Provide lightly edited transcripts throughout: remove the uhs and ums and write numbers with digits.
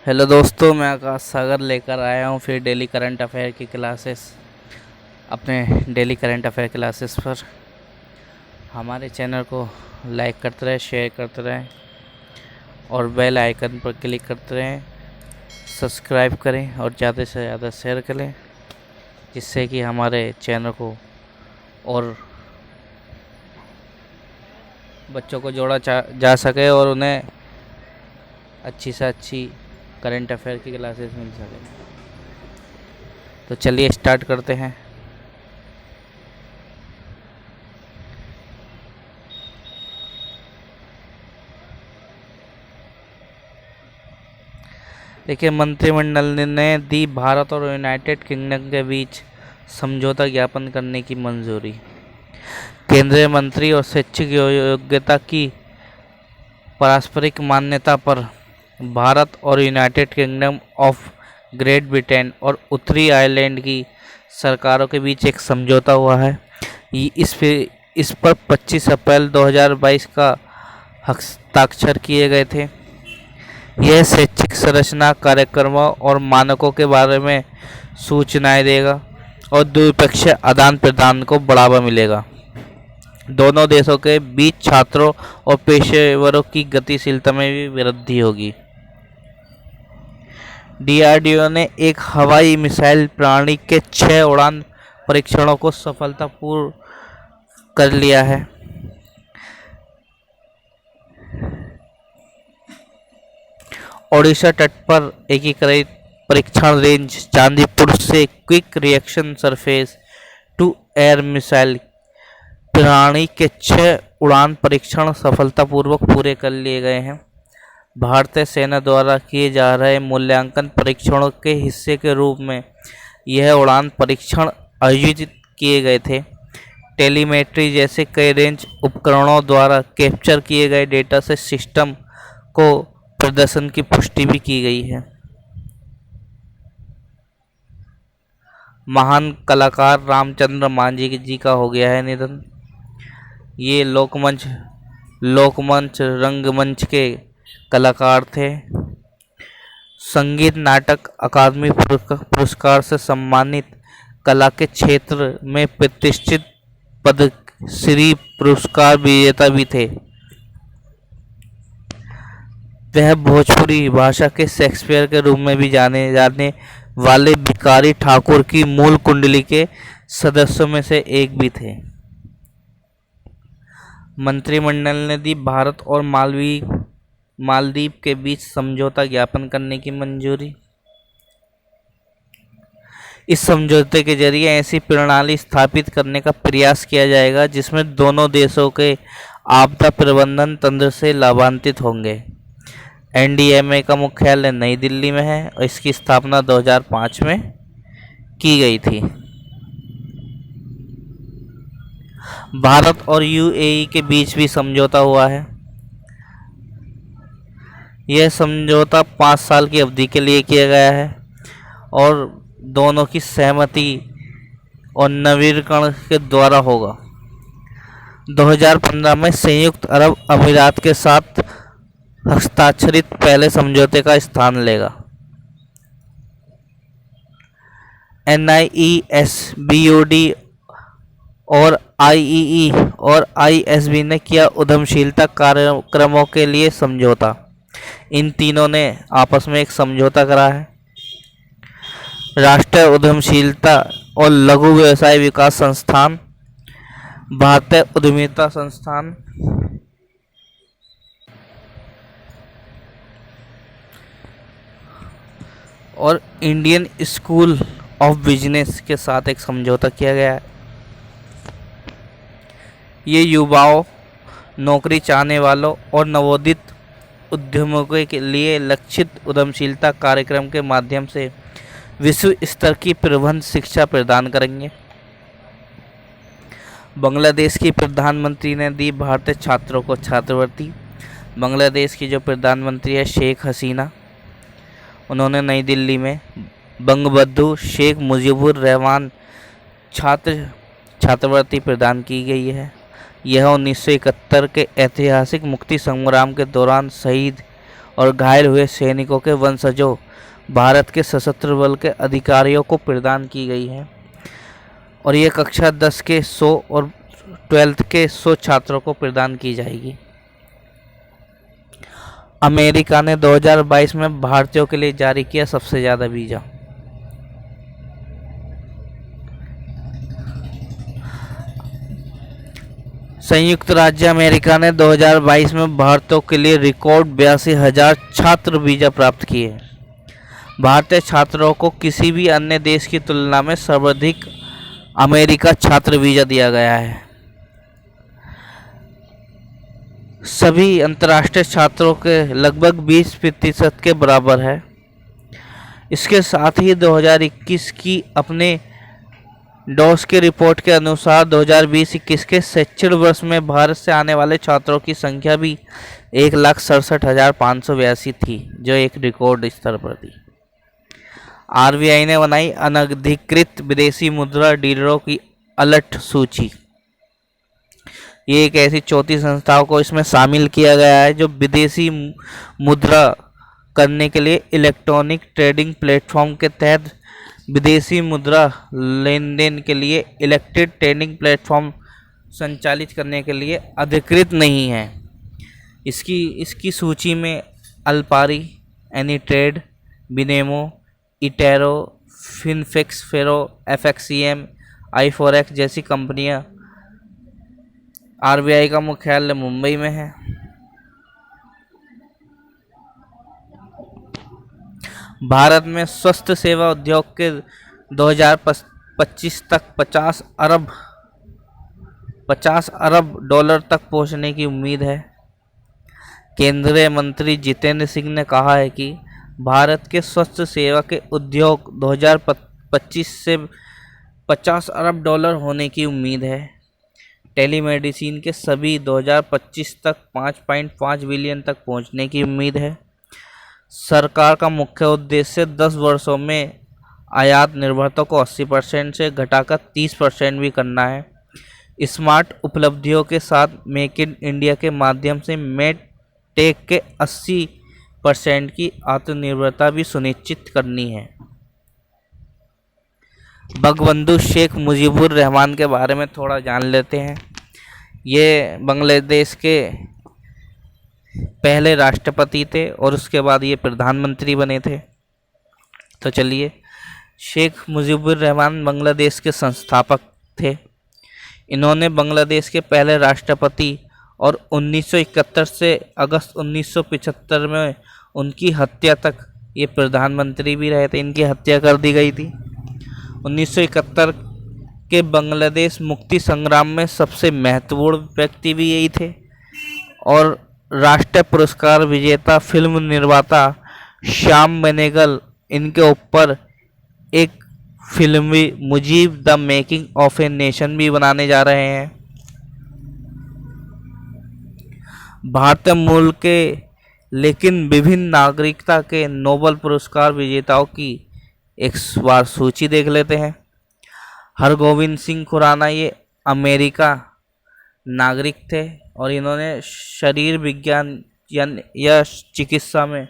Hello दोस्तों, मैं आकाश सागर लेकर आया हूँ फिर डेली करंट अफेयर की क्लासेस। अपने डेली करंट अफेयर क्लासेस पर हमारे चैनल को लाइक करते रहें, शेयर करते रहें और बेल आइकन पर क्लिक करते रहें। सब्सक्राइब करें और ज़्यादा से ज़्यादा शेयर करें, जिससे कि हमारे चैनल को और बच्चों को जोड़ा जा सके और उन्हें अच्छी से अच्छी करंट अफेयर की क्लासेस मिल सके। तो चलिए स्टार्ट करते हैं। देखिए, मंत्रिमंडल ने दी भारत और यूनाइटेड किंगडम के बीच समझौता ज्ञापन करने की मंजूरी। केंद्रीय मंत्री और शैक्षिक योग्यता की पारस्परिक मान्यता पर भारत और United kingdom of great Britain और उत्तरी आयरलैंड की सरकारों के बीच एक समझौता हुआ है। इस पर 25 अप्रैल 2022 का हस्ताक्षर किए गए थे। यह शैक्षिक संरचना, कार्यक्रमों और मानकों के बारे में सूचनाएं देगा और द्विपक्षीय आदान प्रदान को बढ़ावा मिलेगा। दोनों देशों के बीच छात्रों और पेशेवरों की गतिशीलता में भी वृद्धि होगी। डीआरडीओ ने एक हवाई मिसाइल प्रणाली के 6 उड़ान परीक्षणों को सफलतापूर्वक कर लिया है। ओडिशा तट पर एकीकृत परीक्षण रेंज चांदीपुर से quick reaction surface to air missile प्रणाली के 6 उड़ान परीक्षण सफलतापूर्वक पूरे कर लिए गए हैं। भारतीय सेना द्वारा किए जा रहे मूल्यांकन परीक्षणों के हिस्से के रूप में यह उड़ान परीक्षण आयोजित किए गए थे। टेलीमेट्री जैसे कई रेंज उपकरणों द्वारा कैप्चर किए गए डेटा से सिस्टम को प्रदर्शन की पुष्टि भी की गई है। महान कलाकार रामचंद्र मांझी जी का हो गया है निधन। ये लोकमंच रंगमंच के कलाकार थे। संगीत नाटक अकादमी पुरस्कार से सम्मानित, कला के क्षेत्र में प्रतिष्ठित पद्मश्री पुरस्कार विजेता भी थे। वह भोजपुरी भाषा के शेक्सपियर के रूप में भी जाने जाने वाले भिखारी ठाकुर की मूल कुंडली के सदस्यों में से एक भी थे। मंत्रिमंडल ने दी भारत और मालदीव के बीच समझौता ज्ञापन करने की मंजूरी। इस समझौते के जरिए ऐसी प्रणाली स्थापित करने का प्रयास किया जाएगा जिसमें दोनों देशों के आपदा प्रबंधन तंत्र से लाभान्वित होंगे। एनडीएमए का मुख्यालय नई दिल्ली में है और इसकी स्थापना 2005 में की गई थी। भारत और यूएई के बीच भी समझौता हुआ है। यह समझौता 5 साल की अवधि के लिए किया गया है और दोनों की सहमति और नवीनीकरण के द्वारा होगा। 2015 में संयुक्त अरब अमीरात के साथ हस्ताक्षरित पहले समझौते का स्थान लेगा। NIESBOD और IEE और ISB ने किया उद्यमशीलता कार्यक्रमों के लिए समझौता। इन तीनों ने आपस में एक समझौता करा है। राष्ट्रीय उद्यमशीलता और लघु व्यवसाय विकास संस्थान, भारतीय उद्यमिता संस्थान और इंडियन स्कूल ऑफ बिजनेस के साथ एक समझौता किया गया है। ये युवाओं, नौकरी चाहने वालों और नवोदित उद्यमों के लिए लक्षित उद्यमशीलता कार्यक्रम के माध्यम से विश्व स्तर की प्रबंध शिक्षा प्रदान करेंगे। बांग्लादेश की प्रधानमंत्री ने दी भारतीय छात्रों को छात्रवृत्ति। बांग्लादेश की जो प्रधानमंत्री है शेख हसीना, उन्होंने नई दिल्ली में बंगबंधु शेख मुजीबुर रहमान छात्रवृत्ति प्रदान की गई है। यह 1971 के ऐतिहासिक मुक्ति संग्राम के दौरान शहीद और घायल हुए सैनिकों के वंशजों, भारत के सशस्त्र बल के अधिकारियों को प्रदान की गई है और ये कक्षा 10 के 100 और 12th के 100 छात्रों को प्रदान की जाएगी। अमेरिका ने 2022 में भारतीयों के लिए जारी किया सबसे ज़्यादा वीज़ा। संयुक्त राज्य अमेरिका ने 2022 में भारतीयों के लिए रिकॉर्ड 82,000 छात्र वीज़ा प्राप्त किए। भारतीय छात्रों को किसी भी अन्य देश की तुलना में सर्वाधिक अमेरिका छात्र वीज़ा दिया गया है। सभी अंतर्राष्ट्रीय छात्रों के लगभग 20% के बराबर है। इसके साथ ही 2021 की अपने डॉस की रिपोर्ट के अनुसार 2020-21 के शैक्षणिक वर्ष में भारत से आने वाले छात्रों की संख्या भी 1,67,582 थी, जो एक रिकॉर्ड स्तर पर थी। आरबीआई ने बनाई अनधिकृत विदेशी मुद्रा डीलरों की अलर्ट सूची। ये एक ऐसी चौथी संस्थाओं को इसमें शामिल किया गया है जो विदेशी मुद्रा करने के लिए इलेक्ट्रॉनिक ट्रेडिंग प्लेटफॉर्म के तहत विदेशी मुद्रा लेन देन के लिए इलेक्ट्रिक ट्रेडिंग प्लेटफॉर्म संचालित करने के लिए अधिकृत नहीं है। इसकी सूची में अल्पारी, एनीट्रेड, बिनेमो, इटेरो, फिनफिक्स, फेरो, एफएक्सीएम, आई4एक्स जैसी कंपनियां। आरबीआई का मुख्यालय मुंबई में है। भारत में स्वास्थ्य सेवा उद्योग के 2025 तक 50 अरब डॉलर तक पहुंचने की उम्मीद है। केंद्रीय मंत्री जितेंद्र सिंह ने कहा है कि भारत के स्वास्थ्य सेवा के उद्योग 2025 से 50 अरब डॉलर होने की उम्मीद है। टेलीमेडिसिन के सभी 2025 तक 5.5 बिलियन तक पहुंचने की उम्मीद है। सरकार का मुख्य उद्देश्य 10 वर्षों में आयात निर्भरता को 80% से घटाकर 30% भी करना है। स्मार्ट उपलब्धियों के साथ मेक इन इंडिया के माध्यम से मेड टेक के 80% की आत्मनिर्भरता भी सुनिश्चित करनी है। बंगबंधु शेख मुजीबुर रहमान के बारे में थोड़ा जान लेते हैं। ये बांग्लादेश के पहले राष्ट्रपति थे और उसके बाद ये प्रधानमंत्री बने थे। तो चलिए, शेख मुजीबुर रहमान बांग्लादेश के संस्थापक थे। इन्होंने बांग्लादेश के पहले राष्ट्रपति और 1971 से अगस्त 1975 में उनकी हत्या तक ये प्रधानमंत्री भी रहे थे। इनकी हत्या कर दी गई थी। 1971 के बांग्लादेश मुक्ति संग्राम में सबसे महत्वपूर्ण व्यक्ति भी यही थे और राष्ट्रीय पुरस्कार विजेता फिल्म निर्माता श्याम बेनेगल इनके ऊपर एक फिल्म भी Mujib the making of a nation भी बनाने जा रहे हैं। भारतीय मूल के लेकिन विभिन्न नागरिकता के नोबेल पुरस्कार विजेताओं की एक बार सूची देख लेते हैं। हरगोविंद सिंह खुराना ये अमेरिका नागरिक थे और इन्होंने शरीर विज्ञान या चिकित्सा में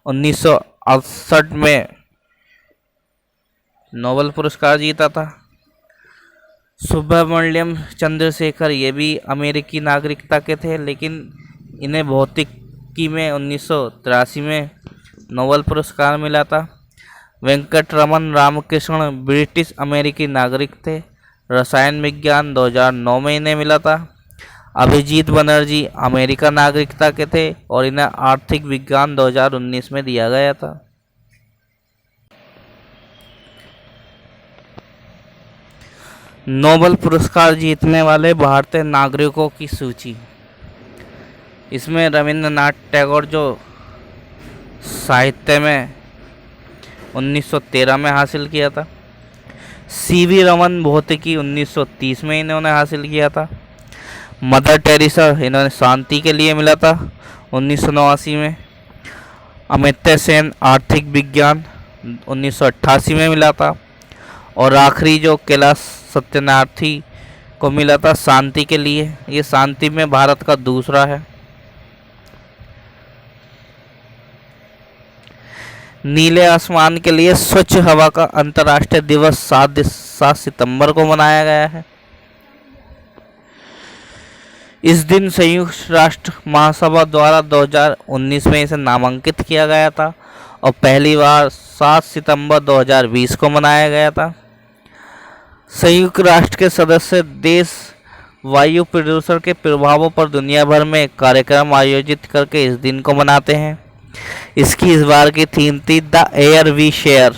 1968 में नोबेल पुरस्कार जीता था। सुब्रमण्यम चंद्रशेखर ये भी अमेरिकी नागरिकता के थे, लेकिन इन्हें भौतिकी में 1983 में नोबेल पुरस्कार मिला था। वेंकटरमन रामकृष्ण ब्रिटिश अमेरिकी नागरिक थे। रसायन विज्ञान 2009 में इन्हें मिला था। अभिजीत बनर्जी अमेरिका नागरिकता के थे और इन्हें आर्थिक विज्ञान 2019 में दिया गया था। नोबेल पुरस्कार जीतने वाले भारतीय नागरिकों की सूची। इसमें रविंद्रनाथ टैगोर जो साहित्य में 1913 में हासिल किया था। सीवी रमन भौतिकी 1930 में इन्होंने हासिल किया था। मदर टेरेसा इन्होंने शांति के लिए मिला था 1989 में। अमित्य सेन आर्थिक विज्ञान 1988 में मिला था। और आखिरी जो कैलाश सत्यार्थी को मिला था शांति के लिए। ये शांति में भारत का दूसरा है। नीले आसमान के लिए स्वच्छ हवा का अंतर्राष्ट्रीय दिवस 7 सितंबर को मनाया गया है। इस दिन संयुक्त राष्ट्र महासभा द्वारा 2019 में इसे नामांकित किया गया था और पहली बार 7 सितंबर 2020 को मनाया गया था। संयुक्त राष्ट्र के सदस्य देश वायु प्रदूषण के प्रभावों पर दुनिया भर में कार्यक्रम आयोजित करके इस दिन को मनाते हैं। इसकी इस बार की थीम थी द एयर वी शेयर।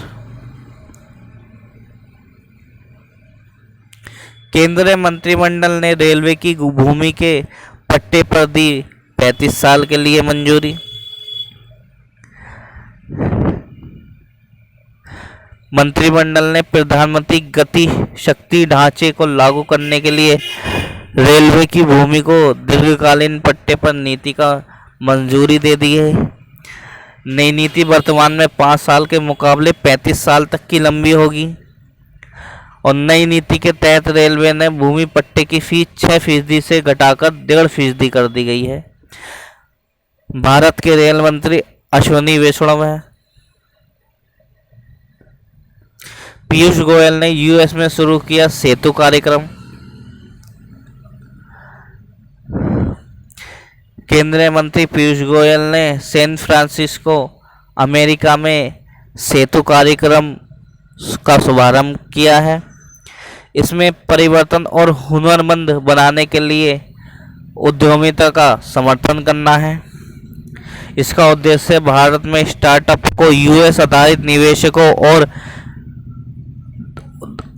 केंद्रीय मंत्रिमंडल ने रेलवे की भूमि के पट्टे पर दी 35 साल के लिए मंजूरी। मंत्रिमंडल ने प्रधानमंत्री गति शक्ति ढांचे को लागू करने के लिए रेलवे की भूमि को दीर्घकालीन पट्टे पर नीति का मंजूरी दे दी है। नई नीति वर्तमान में 5 साल के मुकाबले 35 साल तक की लंबी होगी और नई नीति के तहत रेलवे ने भूमि पट्टे की फीस 6% से घटाकर 1.5% कर दी गई है। भारत के रेल मंत्री अश्विनी वैष्णव हैं। पीयूष गोयल ने यूएस में शुरू किया सेतु कार्यक्रम। केंद्रीय मंत्री पीयूष गोयल ने सैन फ्रांसिस्को अमेरिका में सेतु कार्यक्रम का शुभारंभ किया है। इसमें परिवर्तन और हुनरमंद बनाने के लिए उद्यमिता का समर्थन करना है। इसका उद्देश्य भारत में स्टार्टअप को यूएस आधारित निवेशकों और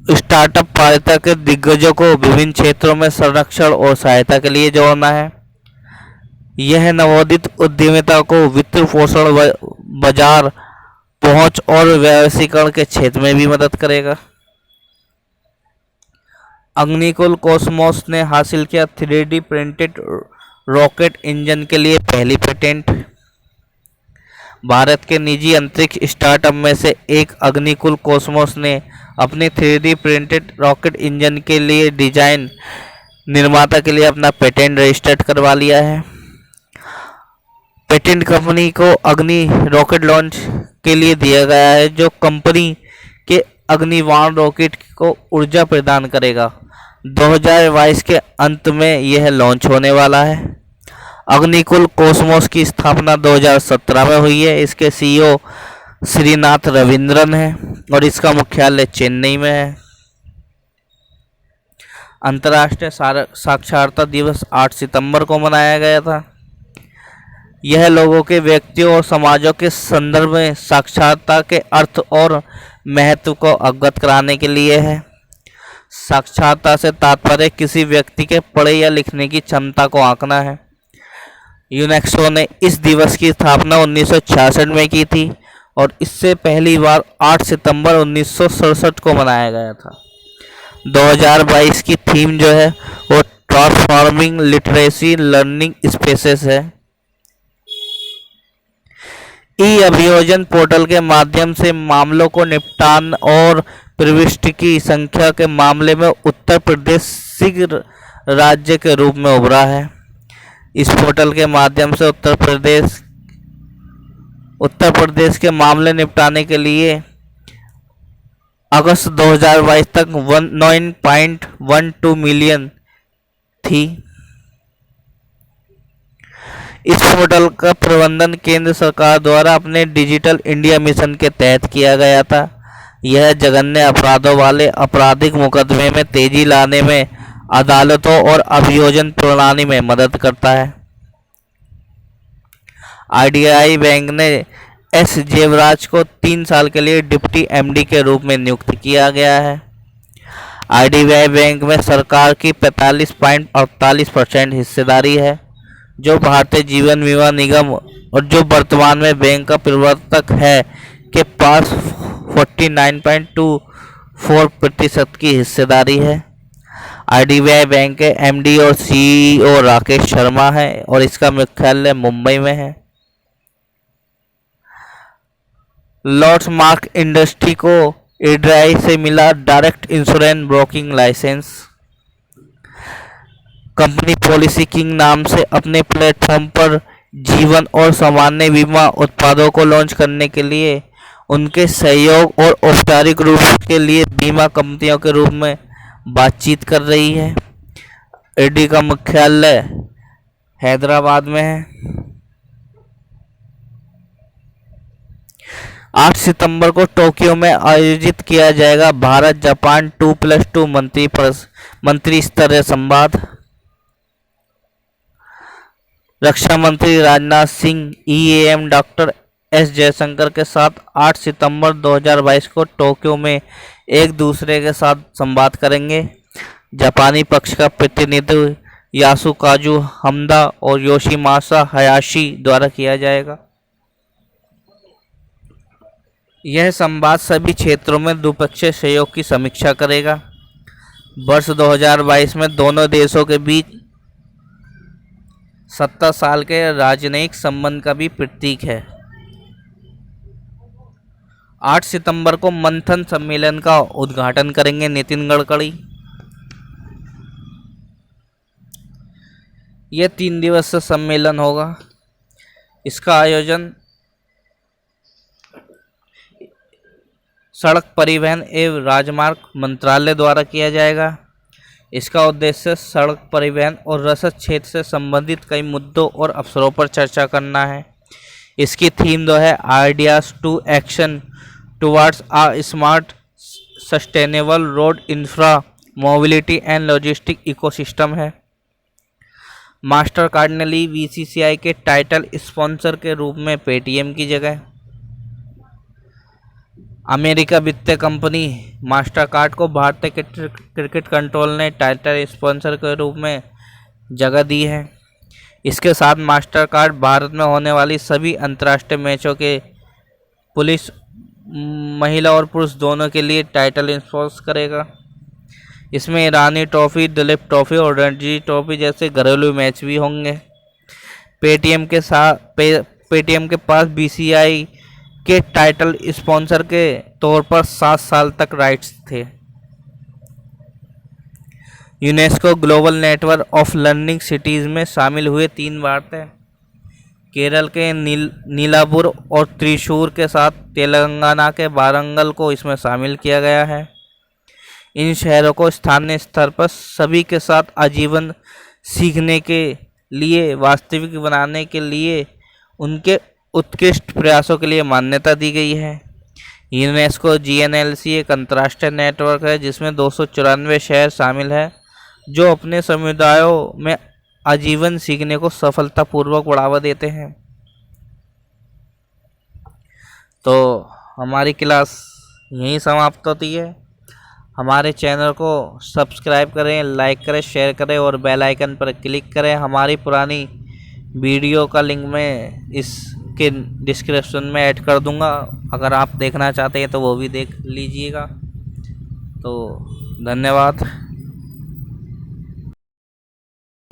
स्टार्टअप पात्रता के दिग्गजों को विभिन्न क्षेत्रों में संरक्षण और सहायता के लिए जोड़ना है। यह नवोदित उद्यमिता को वित्त पोषण, बाजार पहुंच और वैश्वीकरण के क्षेत्र में भी मदद करेगा। अग्निकुल कॉस्मोस ने हासिल किया 3D प्रिंटेड रॉकेट इंजन के लिए पहली पेटेंट। भारत के निजी अंतरिक्ष स्टार्टअप में से एक अग्निकुल कॉस्मोस ने अपने 3D प्रिंटेड रॉकेट इंजन के लिए डिजाइन निर्माता के लिए अपना पेटेंट रजिस्टर्ड करवा लिया है। पेटेंट कंपनी को अग्नि रॉकेट लॉन्च के लिए दिया गया है, जो कंपनी के अग्निबाण रॉकेट को ऊर्जा प्रदान करेगा। 2022 के अंत में यह लॉन्च होने वाला है। अग्निकुल कॉस्मोस की स्थापना 2017 में हुई है। इसके सीईओ श्रीनाथ रविंद्रन है और इसका मुख्यालय चेन्नई में है। अंतर्राष्ट्रीय साक्षरता दिवस 8 सितंबर को मनाया गया था। यह लोगों के व्यक्तियों और समाजों के संदर्भ में साक्षरता के अर्थ और महत्व को अवगत कराने के लिए है। साक्षरता से तात्पर्य किसी व्यक्ति के पढ़े या लिखने की क्षमता को आंकना है। यूनेस्को ने इस दिवस की स्थापना 1966 में की थी और इससे पहली बार 8 सितंबर 1967 को मनाया गया था। 2022 की थीम जो है वो ट्रांसफॉर्मिंग लिटरेसी लर्निंग स्पेसेस है। ई अभियोजन पोर्टल के माध्यम से मामलों को निपटान और प्रविष्टि की संख्या के मामले में उत्तर प्रदेश शीघ्र राज्य के रूप में उभरा है। इस पोर्टल के माध्यम से उत्तर प्रदेश के मामले निपटाने के लिए अगस्त 2022 तक 9.12 मिलियन थी। इस पोर्टल का प्रबंधन केंद्र सरकार द्वारा अपने डिजिटल इंडिया मिशन के तहत किया गया था। यह जघन्य अपराधों वाले आपराधिक मुकदमे में तेजी लाने में अदालतों और अभियोजन प्रणाली में मदद करता है। आईडीआई बैंक ने एस जेवराज को 3 साल के लिए डिप्टी एमडी के रूप में नियुक्त किया गया है। आईडीबीआई बैंक में सरकार की 45.48% हिस्सेदारी है, जो भारतीय जीवन बीमा निगम और जो वर्तमान में बैंक का प्रवर्तक है के पास 49.24% की हिस्सेदारी है। आईडीबीआई बैंक के एमडी और सीईओ राकेश शर्मा है और इसका मुख्यालय मुंबई में है। लॉर्ड्स मार्क इंडस्ट्री को एडीआई से मिला direct insurance broking licence. Company Policy King नाम से अपने प्लेटफॉर्म पर जीवन और सामान्य बीमा उत्पादों को लॉन्च करने के लिए उनके सहयोग और औपचारिक रूप के लिए बीमा कंपनियों के रूप में बातचीत कर रही है। ईडी का मुख्यालय हैदराबाद में है। 8 सितंबर को टोक्यो में आयोजित किया जाएगा भारत जापान 2+2 मंत्री स्तरीय संवाद। रक्षा मंत्री Rajnath Singh EAM doctor S Jaishankar के साथ 8 सितंबर 2022 को टोक्यो में एक दूसरे के साथ संवाद करेंगे। जापानी पक्ष का प्रतिनिधित्व यासुकाजु हमदा और योशिमासा हयाशी द्वारा किया जाएगा। यह संवाद सभी क्षेत्रों में द्विपक्षीय सहयोग की समीक्षा करेगा। वर्ष 2022 में दोनों देशों के बीच 70 साल के राजनयिक संबंध का भी प्रतीक है। 8 सितंबर को मंथन सम्मेलन का उद्घाटन करेंगे नितिन गडकरी। यह 3 दिवसीय सम्मेलन होगा। इसका आयोजन सड़क परिवहन एवं राजमार्ग मंत्रालय द्वारा किया जाएगा। इसका उद्देश्य सड़क परिवहन और रसद क्षेत्र से संबंधित कई मुद्दों और अवसरों पर चर्चा करना है। इसकी थीम जो है ideas to action towards a smart sustainable road infra mobility and logistic ecosystem है। मास्टर कार्ड ने ली बीसीसीआई के टाइटल स्पॉन्सर के रूप में पेटीएम की जगह। अमेरिका वित्तीय कंपनी मास्टर कार्ड को भारतीय क्रिकेट कंट्रोल ने टाइटल स्पॉन्सर के रूप में जगह दी है। इसके साथ मास्टर कार्ड भारत में होने वाली सभी अंतर्राष्ट्रीय मैचों के पुलिस महिला और पुरुष दोनों के लिए टाइटल स्पॉन्सर करेगा। इसमें ईरानी ट्रॉफी, दिलीप ट्रॉफी और रणजी ट्रॉफी जैसे घरेलू मैच भी होंगे। पेटीएम के पास बीसीसीआई के टाइटल स्पॉन्सर के तौर पर 7 साल तक राइट्स थे। UNESCO global network of learning cities में शामिल हुए 3 बार थे। केरल के नीलाबुर और त्रिशूर के साथ तेलंगाना के वारंगल को इसमें शामिल किया गया है। इन शहरों को स्थानीय स्तर पर सभी के साथ आजीवन सीखने के लिए वास्तविक बनाने के लिए उनके उत्कृष्ट प्रयासों के लिए मान्यता दी गई है। यूनेस्को जीएनएलसी एक अंतर्राष्ट्रीय नेटवर्क है जिसमें 294 शहर शामिल हैं जो अपने समुदायों में आजीवन सीखने को सफलतापूर्वक बढ़ावा देते हैं। तो हमारी क्लास यहीं समाप्त होती है। हमारे चैनल को सब्सक्राइब करें, लाइक करें, शेयर करें और बेल आइकन पर क्लिक करें। हमारी पुरानी वीडियो का लिंक मैं इसके डिस्क्रिप्शन में ऐड कर दूंगा। अगर आप देखना चाहते हैं तो वो भी देख लीजिएगा। तो धन्यवाद।